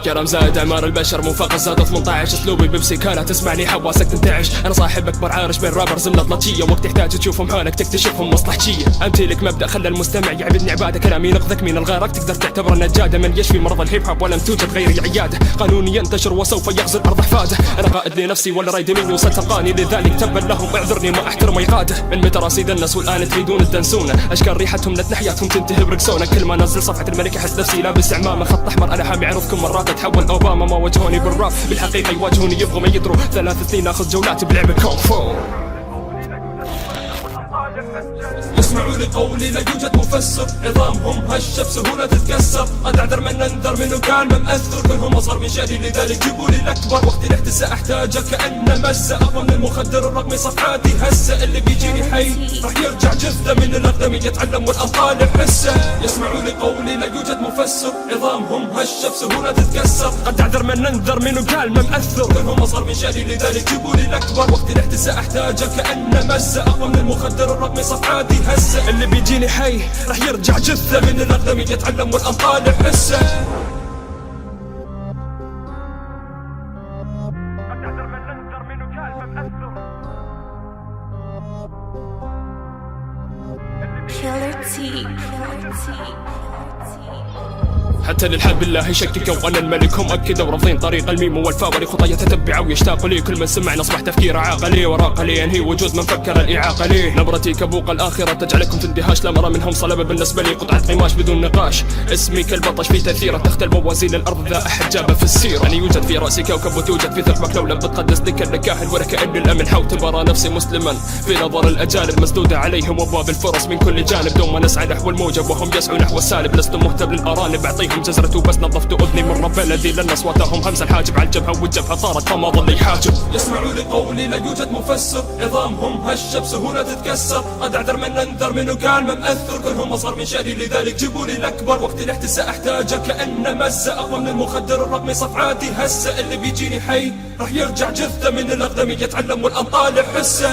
كرم زاد اعمار البشر منفقد زاد 18 اسلوبي بيبسي كانت تسمعني حواسك تنتعش. انا صاحب اكبر عارش بين رابرز ملطلطيه وقت تحتاج تشوفهم حولك تكتشفهم مصلحجيه. امثلك مبدا خلى المستمع يعبدني عباده كلامي نقذك من الغيرك تقدر تعتبره نجاده من يشفي مرض الهيب هوب ولم توجد غيري عياده. قانوني ينتشر وسوف يغزو الارض حفاده. انا قائد لنفسي ولا رايد مني وصلت تلقاني لذلك تبا لهم اعذرني ما احترم ايقاده. من متى راسي دنس والان تريدون تدنسونا اشكال ريحتهم نحياتهم تنتهي برقصونا. كل ما نزل صفحه الملك احس نفسي لابس عمامه خط احمر انا حامي عرضكم مرات اتحول اوباما. ما واجهوني بالراب بالحقيقه يواجهوني يبغوا ما يدروا 3 سنين اخذ جولاتي بلعب كونغ فو. يسمعوا لقولي لا يوجد مفسر عظامهم هشه بسهوله تتكسر. قد اعذر من انذر منه كان مأثر كلهم اصغر من شأني لذلك جيبوا لي الاكبر. وقت الاحتساء احتاجه كأنه مسه اقوى من المخدر الرقمي صفحاتي هسه. اللي بيجيني حي راح يرجع جثه من الاقدم يتعلم والانطال بحسه. يسمعوا لقولي لا يوجد مفسر عظامهم هشه بسهوله تتكسر. قد اعذر من انذر منه كان مأثر كلهم اصغر من شأني لذلك جيبوا لي الاكبر. وقت الاحتساء احتاجه كأنه مسه اقوى من المخدر الرقمي صفحاتي هسه. اللي بيجيني حي راح يرجع جثة من الأقدم يتعلم والأنطال بحسه. حتى للحد بالله يشككوا وانا الملك هم اكدوا رافضين طريق الميم والفاوري خطايا تتبع ويشتاق لي. كل من سمعنا اصبح تفكير عاقلي وراق لي ينهي وجود من فكر الاعاقه لي. نبرتي كبوق الاخره تجعلكم في اندهاش. لا مرة منهم صلبه بالنسبه لي قطعه قماش بدون نقاش. اسمي كالبطش في تاثيره تختل موازين الارض ذا احد جابه في السيره. اني يوجد في راسي كوكب وتوجد في ثقبك لو لم بتقدس لك الكاهن ولا كأن الامن حاول ترى نفسي مسلما في نظر الاجانب مسدوده عليهم ابواب الفرص من كل جانب. دون ما نسعى نحو الموجب وهم يسعوا نحو السالب. لست مهتم للارانب اعطيهم جزرة وبس نظفت اذني من رب بلدي لان اصواتهم همزه الحاجب على الجبهه والجبهه صارت فما ظل يحاجب. يسمعوا لقولي لا يوجد مفسر عظامهم هشه بسهوله تتكسر. قد اعذر من انذر منه كان مأثر كلهم اصغر من شأني لذلك جيبوا لي الاكبر. وقت الاحتساء احتاجه كأنه مسه اقوى من المخدر الرقمي صفحاتي هسه. اللي بيجيني حي راح يرجع جثه من الاقدم يتعلم والانطال بحسه.